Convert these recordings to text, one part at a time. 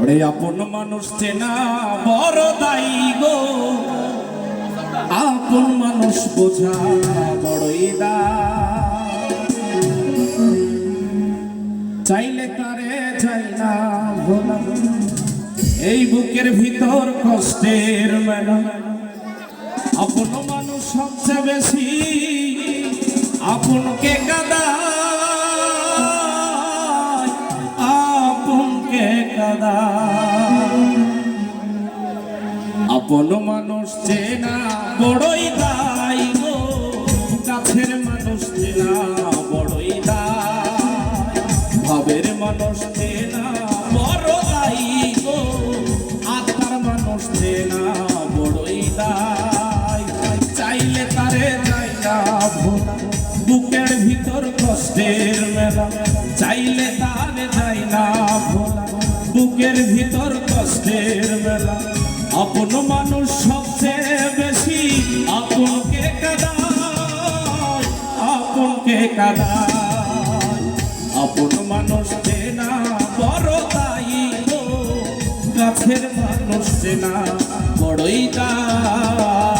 ওরে আপন মানুষ চেনা বড় দায়ী গো, আপন মানুষ বোঝা বড়ই দায়। চাইলে তারে চাই না ভোলা, এই বুকের ভিতর কষ্টের মেলা। আপন মানুষ সবচেয়ে বেশি আপনকে কাঁদায়, আপনকে কাঁদায়। আপন মানুষ চেনা বড়ই দায় গো, কাছের মানুষ চেনা বড়ই দায়। ভাবের মানুষ চেনা বড় দায়ী গো, আত্মার মানুষ চেনা বড়ই দায়। চাইলে তারে যাই না ভোলা, বুকের ভিতর কষ্টের মেলা। চাইলে তারে যাই না ভোলা, বুকের ভিতর কষ্টের মেলা। আপন মানুষ সবচেয়ে বেশি আপনকে কাঁদায়, আপনকে কাঁদায়। আপন মানুষ চেনা বড় দায়ী গো, কাছের মানুষ চেনা বড়ই দায়।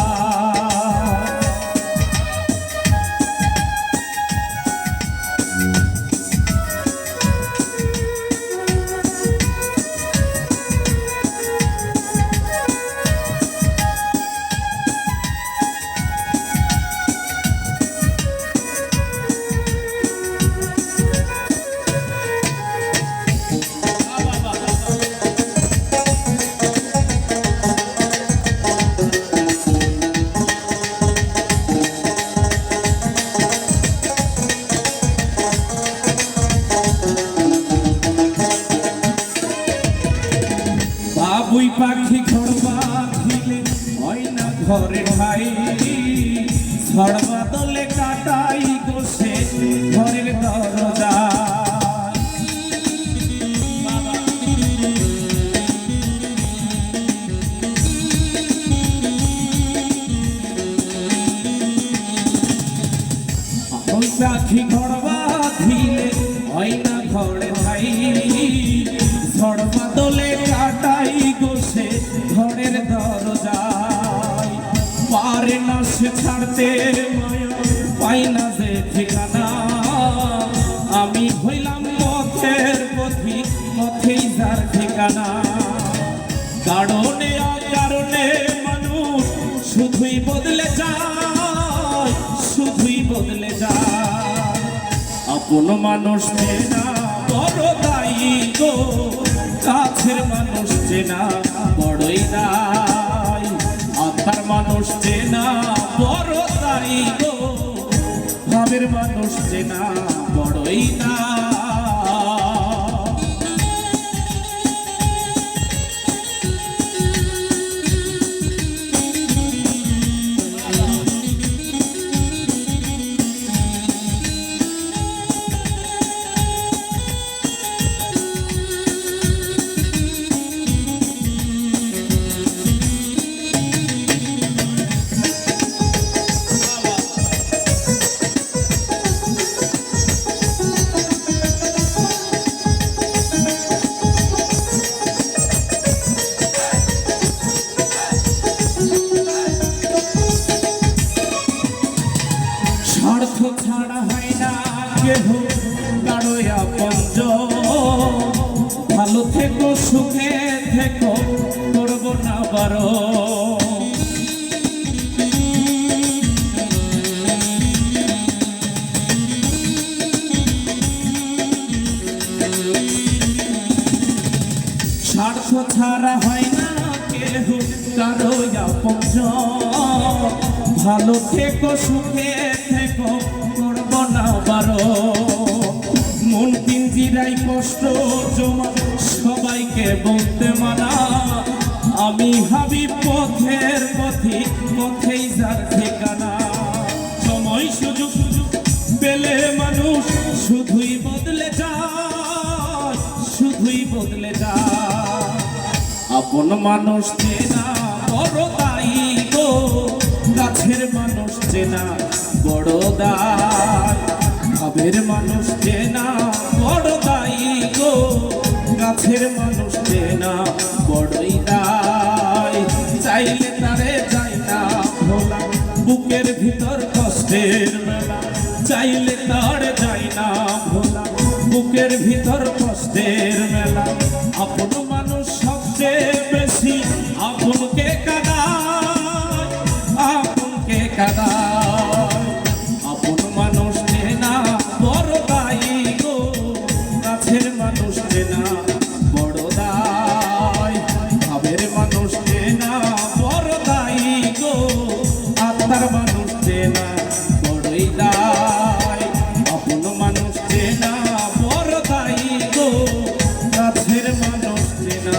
বাবুই পাখি ঘর বাঁধিলে হয় না ঘরে ঠাই, ঝড় বাদলে কাটাই গোসে ঘরের দরজা। বাবুই পাখি ঘর বাঁধিলে হয় না ঘরে ঠাই, ঝড় বাদলে কাটাই গোসে ঘরের দরজায়। পারে না সে ছাড়তে মায়া, পাই না যে ঠিকানা। আমি হইলাম পথের পথিক, পথেই যার ঠিকানা। কারণে অকারণে মানুষ শুধুই বদলে যায়, শুধুই বদলে যায়। আপন মানুষ চেনা বড় দায়ী গো, কাছের মানুষ চেনা বড়ই দায়। আত্মার মানুষ চেনা বড় দায়ী গো, ভাবের মানুষ চেনা বড়ই দায়। স্বার্থ ছাড়া হয় না কেহ কারো আপনজন। ভালো থেকো সুখে থেকো করবো না বারণ। স্বার্থ ছাড়া হয় না কেহ কারো আপনজন। ভালো থেকো সুখে থেকো করবো না বারণ। মন পিঞ্জিরাই কষ্ট জমা সবাইকে বলতে মানা। আমি ভাবি পথের পথি, পথেই যার ঠিকানা। সময় সুযোগ পেলে মানুষ শুধুই বদলে যায়, শুধুই বদলে যায়। আপন মানুষ চেনা বড় দায়ী গো, কাছের মানুষ চেনা বড় দায়। ভাবের মানুষ চেনা বড় দায়ী গো, কাছের মানুষ চেনা কষ্টের মেলা চাইলে তার যায় না ভোলা বুকের ভিতর কষ্টের মেলা আপন মানুষ সবচেয়ে বেশি আপনকে কাঁদায় আপনকে কাঁদায় আপন মানুষ চেনা বড় দায়ী গো কাছের মানুষ চেনা বড় দায় ভাবের মানুষ চেনা বড় দায়ী গো আত্মার মানুষ চেনা বড়ই দায় আপন মানুষ চেনা বড় দায়ী গো কাছের মানুষ চেনা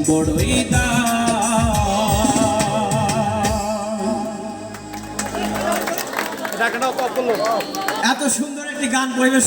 বড়ই দায় এত সুন্দর একটি গান পরিবেশন